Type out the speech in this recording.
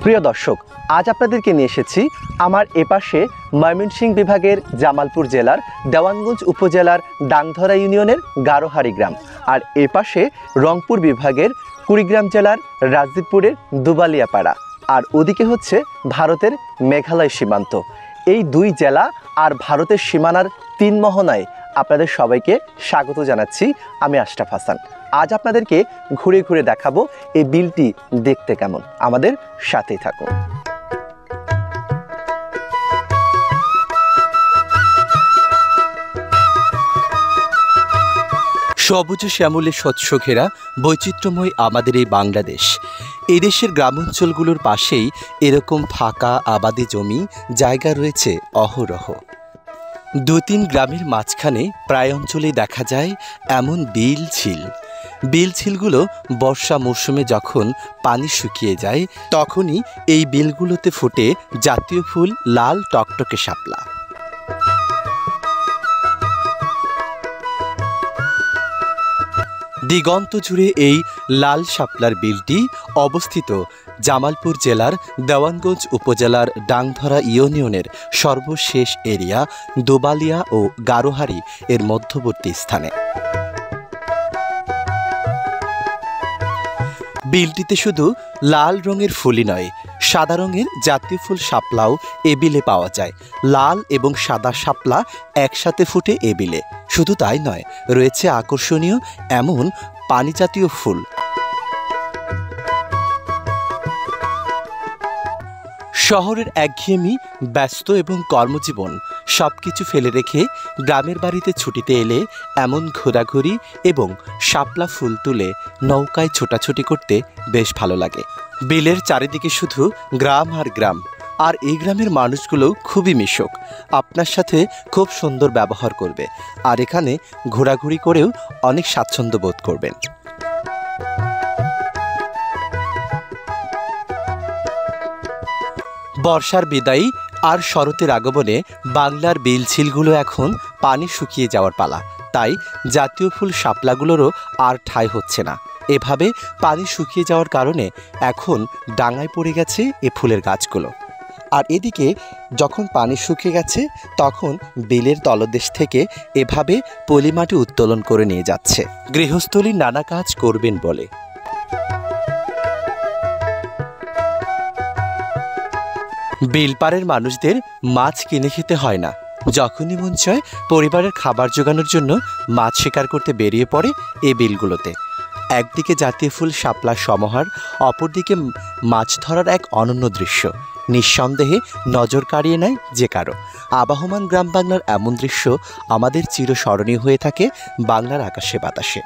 প্রিয় দর্শক, আজ আপনাদেরকে নিয়ে এসেছি আমার এপাশে ময়মনসিংহ বিভাগের জামালপুর জেলার দেওয়ানগঞ্জ উপজেলার ডাংধরা ইউনিয়নের গারোহারি গ্রাম, আর এপাশে রংপুর বিভাগের কুড়িগ্রাম জেলার রাজদীপপুরের দুবালিয়াপাড়া, আর ওদিকে হচ্ছে ভারতের মেঘালয় সীমান্ত। এই দুই জেলা আর ভারতের সীমানার তিন মোহনায় আপনাদের সবাইকে স্বাগত জানাচ্ছি। আমি আশরাফ হাসান। আজ আপনাদেরকে ঘুরে ঘুরে দেখাবো এই বিলটি দেখতে কেমন। আমাদের সাথেই থাকুন। সবুজ শ্যামলে স্বচ্ছ ঘেরা বৈচিত্র্যময় আমাদের এই বাংলাদেশ। এদেশের গ্রামাঞ্চলগুলোর পাশেই এরকম ফাঁকা আবাদি জমি জায়গা রয়েছে অহরহ। ২-৩ গ্রামের মাঝখানে প্রায় অঞ্চলেই দেখা যায় এমন বিল-ঝিলগুলো বর্ষা মৌসুমে যখন পানি শুকিয়ে যায় তখনই এই বিলগুলোতে ফোটে জাতীয় ফুল লাল টকটকে শাপলা। দিগন্ত জুড়ে এই লাল শাপলার বিলটি অবস্থিত জামালপুর জেলার দেওয়ানগঞ্জ উপজেলার ডাংধরা ইউনিয়নের সর্বশেষ এরিয়া দুবালিয়া ও গারোহারি এর মধ্যবর্তী স্থানে। বিলটিতে শুধু লাল রঙের ফুলই নয়, সাদা রঙের জাতীয় ফুল শাপলাও এ বিলে পাওয়া যায়। লাল এবং সাদা শাপলা একসাথে ফুটে এ বিলে। শুধু তাই নয়, রয়েছে আকর্ষণীয় এমন পানি জাতীয় ফুল। শহরের একঘেয়েমি, ব্যস্ত এবং কর্মজীবন সবকিছু ফেলে রেখে গ্রামের বাড়িতে ছুটিতে এলে এমন ঘোরাঘুরি এবং শাপলা ফুল তুলে নৌকায় ছোটাছুটি করতে বেশ ভালো লাগে। বিলের চারিদিকে শুধু গ্রাম আর গ্রাম, আর এই গ্রামের মানুষগুলো খুবই মিশুক, আপনার সাথে খুব সুন্দর ব্যবহার করবে, আর এখানে ঘোরাঘুরি করেও অনেক স্বাচ্ছন্দ্য বোধ করবেন। বর্ষার বিদায়ী আর শরতের আগমনে বাংলার বিলঝিলগুলো এখন পানি শুকিয়ে যাওয়ার পালা, তাই জাতীয় ফুল শাপলাগুলোরও আর ঠাঁই হচ্ছে না। এভাবে পানি শুকিয়ে যাওয়ার কারণে এখন ডাঙায় পড়ে গেছে এ ফুলের গাছগুলো। আর এদিকে যখন পানি শুকিয়ে গেছে তখন বিলের তলদেশ থেকে এভাবে পলিমাটি উত্তোলন করে নিয়ে যাচ্ছে গৃহস্থলীর নানা কাজ করবেন বলে। বিলপাড়ের মানুষদের মাছ কিনে খেতে হয় না। যখনই মন চায় পরিবারের খাবার জোগানোর জন্য মাছ শিকার করতে বেরিয়ে পড়ে এ বিলগুলোতে। একদিকে জাতীয় ফুল শাপলার সমাহার, অপরদিকে মাছ ধরার এক অনন্য দৃশ্য নিঃসন্দেহে নজর কাড়িয়ে নেয় যে কারো। আবহমান গ্রাম বাংলার এমন দৃশ্য আমাদের চিরস্মরণীয় হয়ে থাকে বাংলার আকাশে বাতাসে।